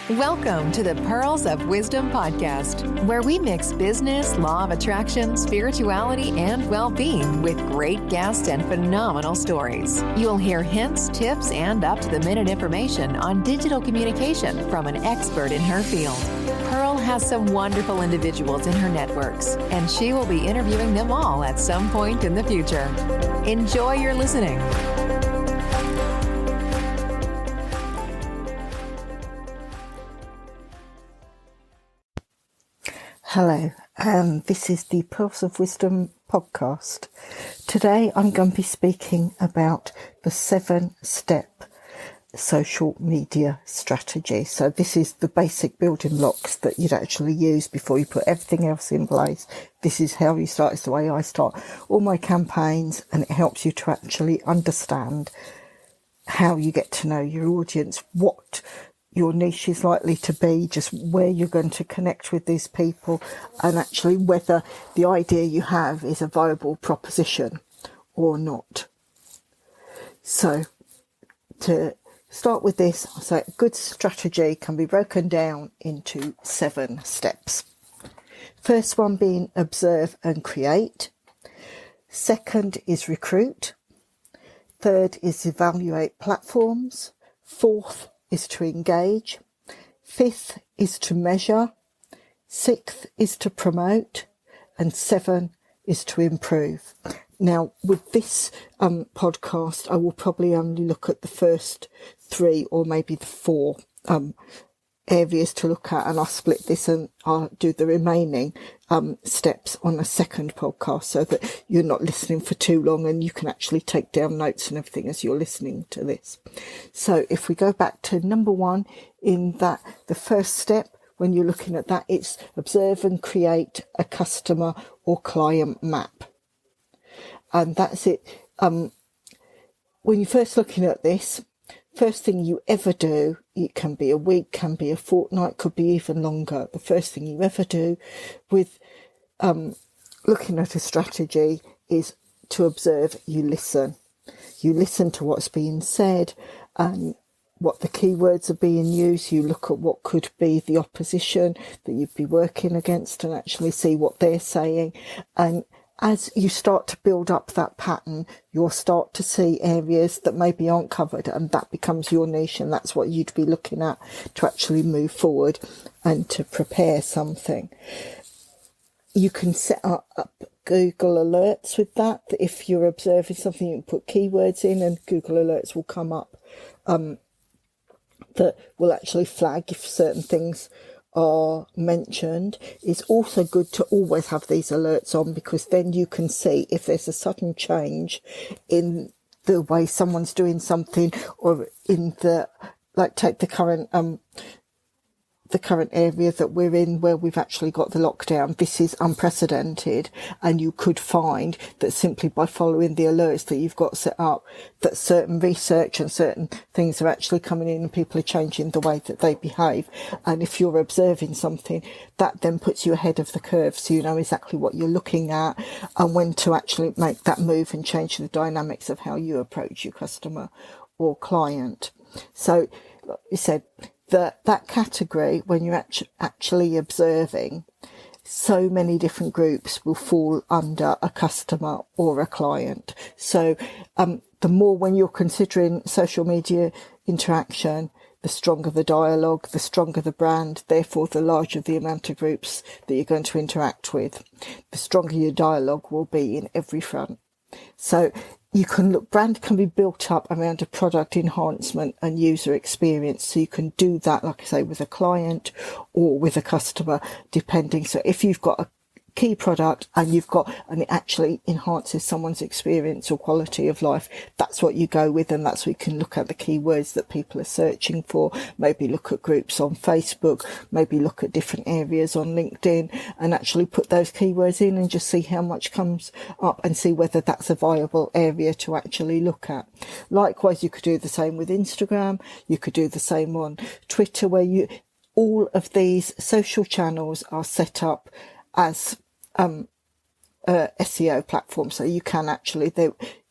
Welcome to the Pearls of Wisdom podcast, where we mix business, law of attraction, spirituality, and well-being with great guests and phenomenal stories. You'll hear hints, tips, and up-to-the-minute information on digital communication from an expert in her field. Pearl has some wonderful individuals in her networks, and she will be interviewing them all at some point in the future. Enjoy your listening. Hello, this is the Pearls of Wisdom podcast. Today I'm going to be speaking about the 7-step social media strategy. So this is the basic building blocks that you'd actually use before you put everything else in place. This is how you start. It's the way I start all my campaigns, and it helps you to actually understand how you get to know your audience, what your niche is likely to be, just where you're going to connect with these people, and actually whether the idea you have is a viable proposition or not. So to start with this, I'll say a good strategy can be broken down into 7 steps. First one being observe and create. Second is recruit. Third is evaluate platforms. Fourth is to engage. Fifth is to measure. Sixth is to promote. And 7 is to improve. Now, with this podcast, I will probably only look at the first 3 or maybe the 4 areas to look at, and I'll split this and I'll do the remaining steps on a second podcast, so that you're not listening for too long and you can actually take down notes and everything as you're listening to this. So if we go back to number 1 in that, the first step, when you're looking at that, it's observe and create a customer or client map. And that's it. When you're first looking at this, first thing you ever do, it can be a week, can be a fortnight, could be even longer. The first thing you ever do with looking at a strategy is to observe. You listen. You listen to what's being said and what the keywords are being used. You look at what could be the opposition that you'd be working against and actually see what they're saying. And as you start to build up that pattern, you'll start to see areas that maybe aren't covered, and that becomes your niche, and that's what you'd be looking at to actually move forward and to prepare something. You can set up Google Alerts with that. If you're observing something, you can put keywords in and Google Alerts will come up that will actually flag if certain things are mentioned. It's also good to always have these alerts on, because then you can see if there's a sudden change in the way someone's doing something, or in the, like, take the current area that we're in, where we've actually got the lockdown. This is unprecedented, and you could find that simply by following the alerts that you've got set up, that certain research and certain things are actually coming in and people are changing the way that they behave. And if you're observing something, that then puts you ahead of the curve, so you know exactly what you're looking at and when to actually make that move and change the dynamics of how you approach your customer or client. So, like you said, that category, when you're actually observing, so many different groups will fall under a customer or a client. So the more, when you're considering social media interaction, the stronger the dialogue, the stronger the brand, therefore the larger the amount of groups that you're going to interact with, the stronger your dialogue will be in every front. So you can look, brand can be built up around a product enhancement and user experience. So you can do that, like I say, with a client or with a customer, depending. So if you've got a key product and it actually enhances someone's experience or quality of life, that's what you go with, and that's what you can look at the keywords that people are searching for. Maybe look at groups on Facebook, maybe look at different areas on LinkedIn and actually put those keywords in and just see how much comes up and see whether that's a viable area to actually look at. Likewise, you could do the same with Instagram. You could do the same on Twitter, where all of these social channels are set up as SEO platform, so you can actually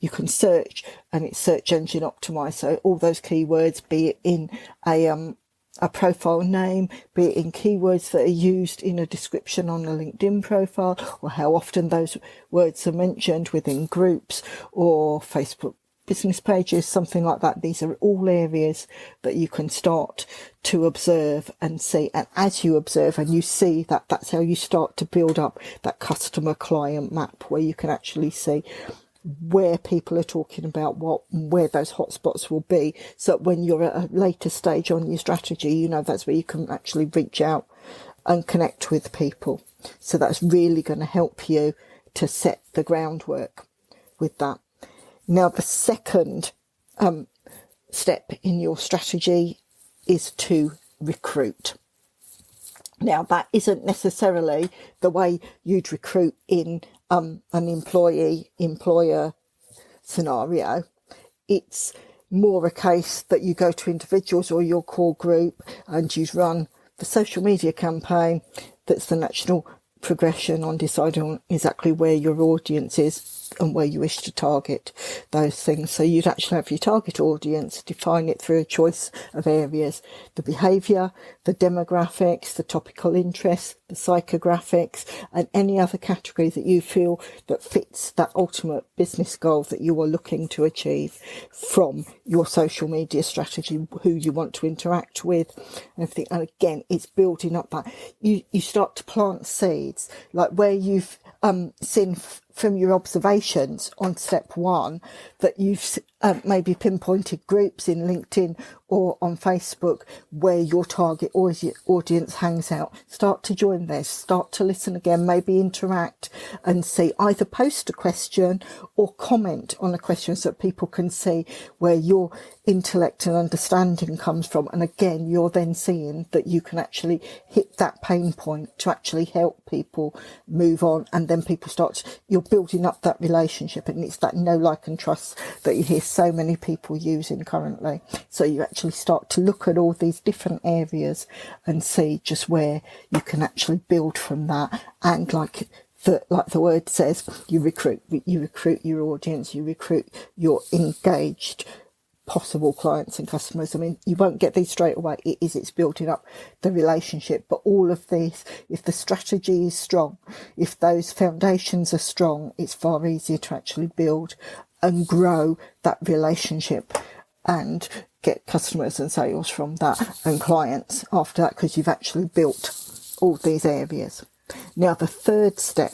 you can search, and it's search engine optimized, so all those keywords, be it in a a profile name, be it in keywords that are used in a description on a LinkedIn profile, or how often those words are mentioned within groups or Facebook business pages, something like that. These are all areas that you can start to observe and see. And as you observe and you see that, that's how you start to build up that customer client map, where you can actually see where people are talking about what, where those hotspots will be. So when you're at a later stage on your strategy, you know, that's where you can actually reach out and connect with people. So that's really going to help you to set the groundwork with that. Now, the second step in your strategy is to recruit. Now, that isn't necessarily the way you'd recruit in an employee-employer scenario. It's more a case that you go to individuals or your core group and you run the social media campaign that's the natural progression on deciding on exactly where your audience is and where you wish to target those things. So you'd actually have your target audience, define it through a choice of areas: the behaviour, the demographics, the topical interests, the psychographics, and any other category that you feel that fits that ultimate business goal that you are looking to achieve from your social media strategy, who you want to interact with and everything. And again, it's building up that you start to plant seeds, like where you've seen from your observations on step one that you've maybe pinpointed groups in LinkedIn or on Facebook where your target audience hangs out. Start to join there, start to listen again, maybe interact and see, either post a question or comment on a question so that people can see where your intellect and understanding comes from. And again, you're then seeing that you can actually hit that pain point to actually help people move on, and then people you're building up that relationship, and it's that know, like and trust that you hear so many people using currently. So you actually start to look at all these different areas and see just where you can actually build from that. And like the word says, you recruit your audience, you recruit your engaged possible clients and customers. I mean, you won't get these straight away. It's building up the relationship. But all of these, if the strategy is strong, if those foundations are strong, it's far easier to actually build and grow that relationship and get customers and sales from that and clients after that, because you've actually built all these areas. Now, the third step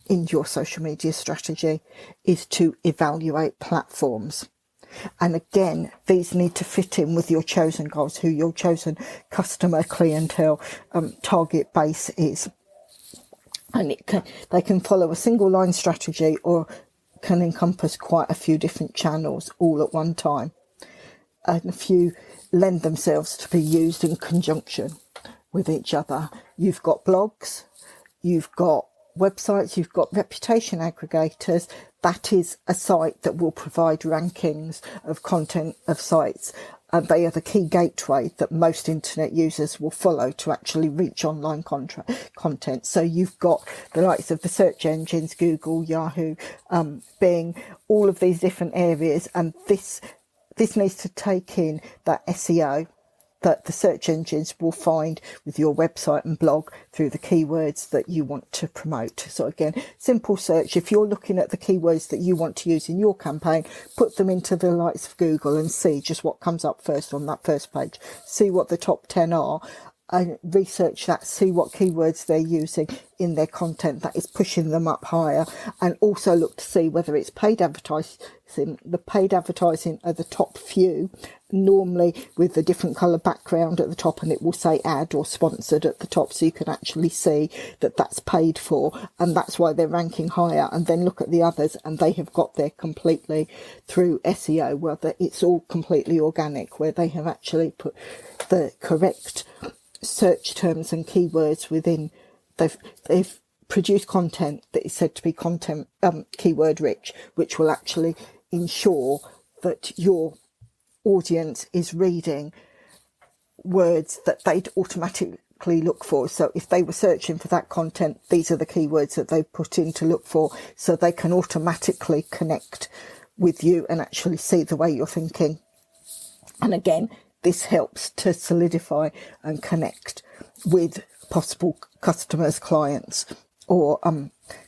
in your social media strategy is to evaluate platforms. And again, these need to fit in with your chosen goals, who your chosen customer clientele target base is. And they can follow a single line strategy or can encompass quite a few different channels all at one time. And a few lend themselves to be used in conjunction with each other. You've got blogs, you've got websites, you've got reputation aggregators. That is a site that will provide rankings of content of sites, and they are the key gateway that most internet users will follow to actually reach online content. So you've got the likes of the search engines, Google, Yahoo, Bing, all of these different areas, and this needs to take in that SEO that the search engines will find with your website and blog through the keywords that you want to promote. So again, simple search. If you're looking at the keywords that you want to use in your campaign, put them into the likes of Google and see just what comes up first on that first page. See what the top 10 are and research that, see what keywords they're using in their content that is pushing them up higher, and also look to see whether it's paid advertising. The paid advertising are the top few, normally with a different colour background at the top, and it will say ad or sponsored at the top, so you can actually see that that's paid for, and that's why they're ranking higher. And then look at the others, and they have got there completely through SEO, where it's all completely organic, where they have actually put the correct search terms and keywords within. They've produced content that is said to be content keyword rich, which will actually ensure that your audience is reading words that they'd automatically look for. So if they were searching for that content, these are the keywords that they put in to look for, so they can automatically connect with you and actually see the way you're thinking. And again, this helps to solidify and connect with possible customers, clients, or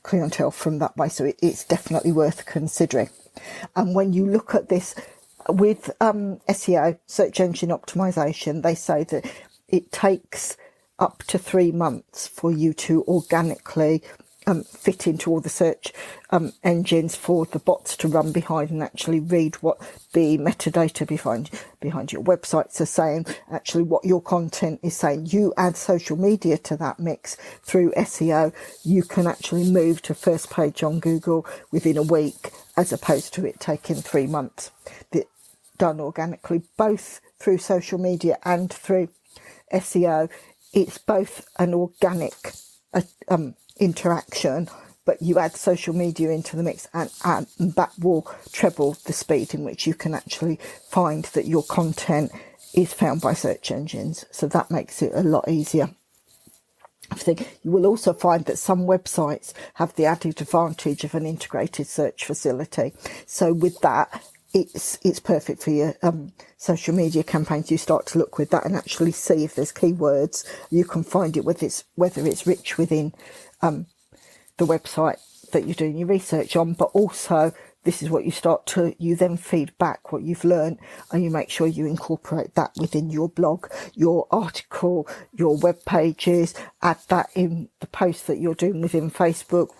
clientele from that way. So it's definitely worth considering. And when you look at this with SEO, search engine optimization, they say that it takes up to 3 months for you to organically fit into all the search engines for the bots to run behind and actually read what the metadata behind your websites are saying, actually what your content is saying. You add social media to that mix through SEO, you can actually move to first page on Google within a week, as opposed to it taking 3 months. Done organically, both through social media and through SEO. It's both an organic interaction, but you add social media into the mix, and that will treble the speed in which you can actually find that your content is found by search engines. So that makes it a lot easier. I think you will also find that some websites have the added advantage of an integrated search facility. So with that, it's perfect for your social media campaigns. You start to look with that and actually see if there's keywords. You can find it whether it's rich within the website that you're doing your research on, but also this is what you then feed back what you've learned, and you make sure you incorporate that within your blog, your article, your web pages, add that in the post that you're doing within Facebook,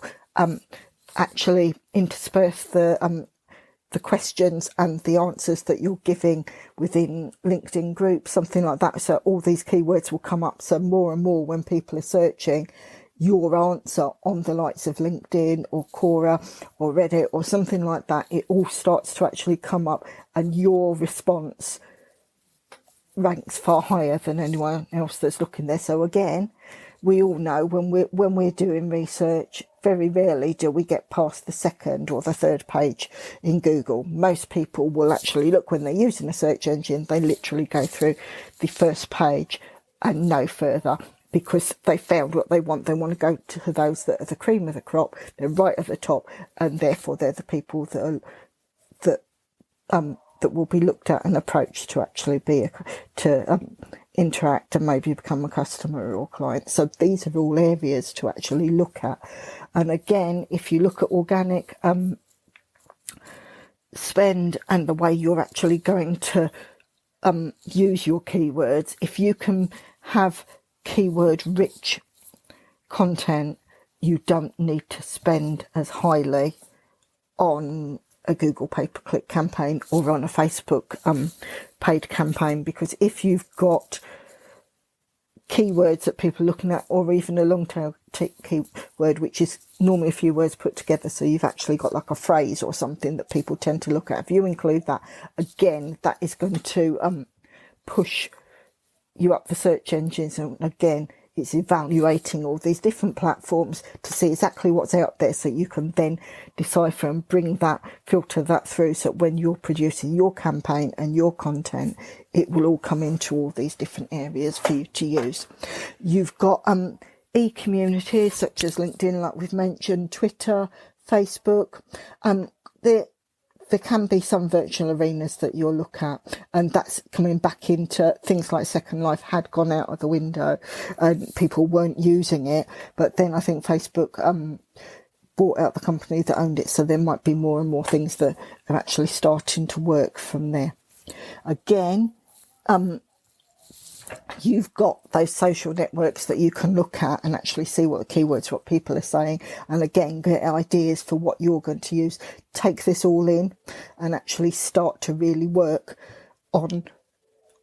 actually intersperse the questions and the answers that you're giving within LinkedIn groups, something like that. So all these keywords will come up. So more and more when people are searching your answer on the likes of LinkedIn or Quora or Reddit or something like that, it all starts to actually come up, and your response ranks far higher than anyone else that's looking there. So again, we all know when we're doing research, very rarely do we get past the second or the third page in Google. Most people will actually look, when they're using a search engine, they literally go through the first page and no further, because they found what they want. They want to go to those that are the cream of the crop. They're right at the top, and therefore they're the people that will be looked at and approached to actually interact and maybe become a customer or client. So these are all areas to actually look at. And again, if you look at organic spend and the way you're actually going to use your keywords, if you can have keyword rich content, you don't need to spend as highly on a Google pay-per-click campaign or on a Facebook paid campaign, because if you've got keywords that people are looking at, or even a long tail keyword, which is normally a few words put together, so you've actually got like a phrase or something that people tend to look at, if you include that, again, that is going to push you up the search engines. And again, it's evaluating all these different platforms to see exactly what's out there, so you can then decipher and filter that through, so when you're producing your campaign and your content, it will all come into all these different areas for you to use. You've got e-communities such as LinkedIn, like we've mentioned, Twitter, Facebook. There can be some virtual arenas that you'll look at, and that's coming back into things like Second Life had gone out of the window and people weren't using it. But then I think Facebook bought out the company that owned it, so there might be more and more things that are actually starting to work from there. Again, you've got those social networks that you can look at and actually see what the keywords, what people are saying, and again get ideas for what you're going to use. Take this all in and actually start to really work on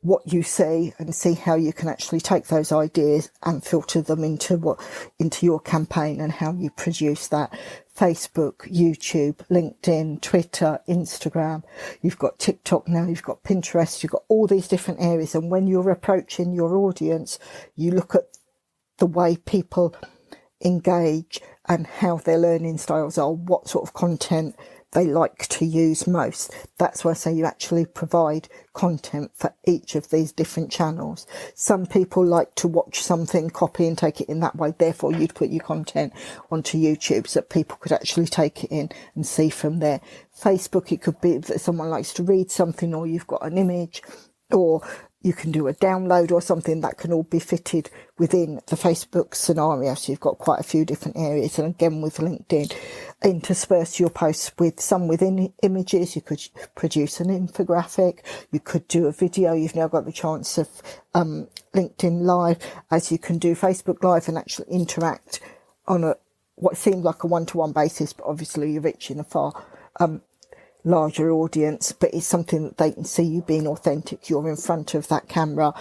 what you see and see how you can actually take those ideas and filter them into your campaign and how you produce that. Facebook, YouTube, LinkedIn, Twitter, Instagram. You've got TikTok now, you've got Pinterest, you've got all these different areas. And when you're approaching your audience, you look at the way people engage and how their learning styles are, what sort of content they like to use most. That's why I say you actually provide content for each of these different channels. Some people like to watch something, copy and take it in that way. Therefore, you'd put your content onto YouTube so that people could actually take it in and see from there. Facebook, it could be that someone likes to read something, or you've got an image, or you can do a download or something that can all be fitted within the Facebook scenario. So you've got quite a few different areas. And again, with LinkedIn, intersperse your posts with some within images. You could produce an infographic. You could do a video. You've now got the chance of LinkedIn Live, as you can do Facebook Live and actually interact on what seemed like a one-to-one basis, but obviously you're reaching a far larger audience, but it's something that they can see you being authentic. You're in front of that camera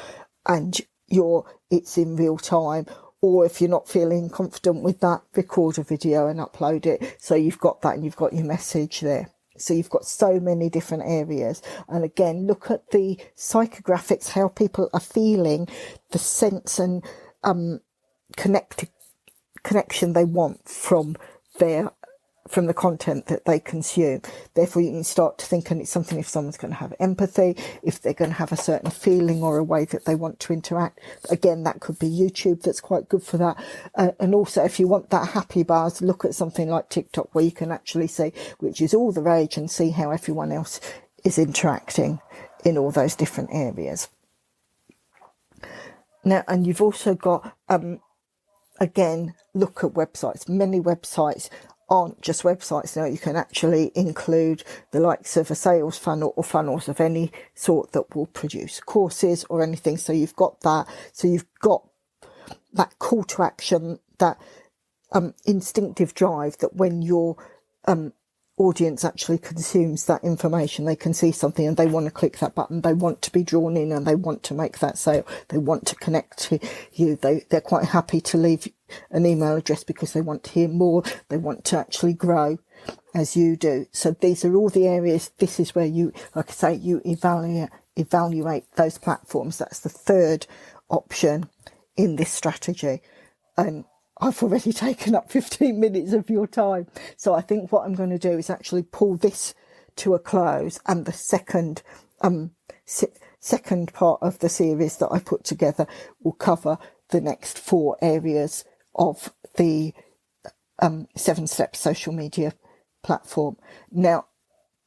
and it's in real time. Or if you're not feeling confident with that, record a video and upload it. So you've got that and you've got your message there. So you've got so many different areas. And again, look at the psychographics, how people are feeling, the sense and connection they want from the content that they consume. Therefore, you can start to think, and it's something if someone's going to have empathy, if they're going to have a certain feeling or a way that they want to interact. Again, that could be YouTube. That's quite good for that. And also, if you want that happy buzz, look at something like TikTok, where you can actually see, which is all the rage, and see how everyone else is interacting in all those different areas. Now, and you've also got, again, look at websites. Many websites aren't just websites now. You can actually include the likes of a sales funnel or funnels of any sort that will produce courses or anything. So you've got that. So you've got that call to action, that instinctive drive that when your audience actually consumes that information, they can see something and they want to click that button. They want to be drawn in and they want to make that sale. They want to connect to you. They're quite happy to leave an email address because they want to hear more. They want to actually grow as you do. So these are all the areas. This is where you, like I say, you evaluate those platforms. That's the third option in this strategy. And I've already taken up 15 minutes of your time. So I think what I'm going to do is actually pull this to a close, and the second part of the series that I put together will cover the next 4 areas of the 7-step social media platform. Now,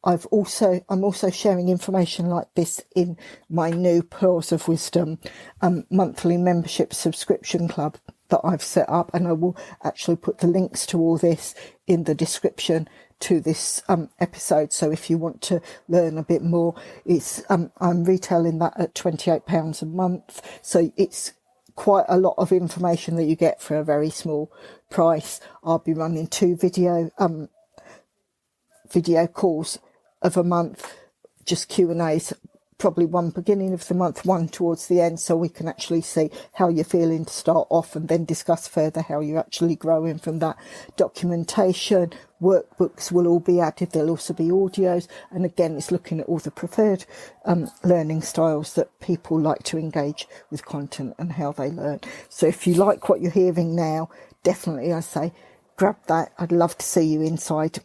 I'm also sharing information like this in my new Pearls of Wisdom monthly membership subscription club that I've set up, and I will actually put the links to all this in the description to this episode. So if you want to learn a bit more, it's I'm retailing that at £28 a month. So it's quite a lot of information that you get for a very small price. I'll be running 2 video calls of a month, just Q&As, probably one beginning of the month, one towards the end, so we can actually see how you're feeling to start off and then discuss further how you're actually growing from that. Documentation, workbooks will all be added. There'll also be audios, and again, it's looking at all the preferred learning styles that people like to engage with content and how they learn. So if you like what you're hearing now, definitely I say grab that. I'd love to see you inside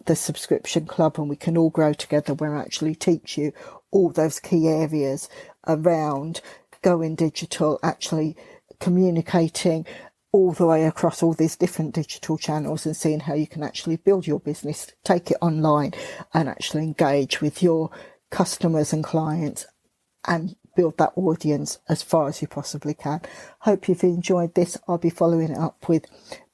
the subscription club, and we can all grow together, where I actually teach you all those key areas around going digital, actually communicating all the way across all these different digital channels, and seeing how you can actually build your business, take it online, and actually engage with your customers and clients and build that audience as far as you possibly can. Hope you've enjoyed this. I'll be following it up with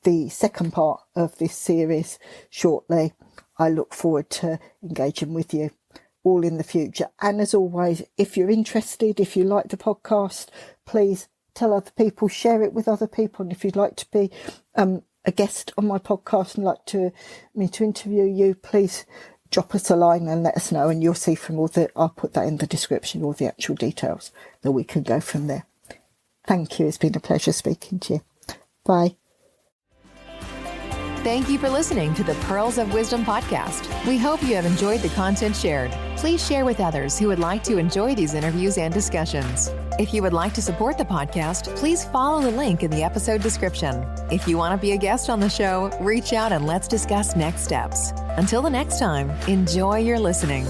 the second part of this series shortly. I look forward to engaging with you all in the future. And as always, if you're interested, if you like the podcast, please tell other people, share it with other people. And if you'd like to be a guest on my podcast and like me to interview you, please drop us a line and let us know, and you'll see from I'll put that in the description, all the actual details, that we can go from there. Thank you. It's been a pleasure speaking to you. Bye. Thank you for listening to the Pearls of Wisdom podcast. We hope you have enjoyed the content shared. Please share with others who would like to enjoy these interviews and discussions. If you would like to support the podcast, please follow the link in the episode description. If you want to be a guest on the show, reach out and let's discuss next steps. Until the next time, enjoy your listening.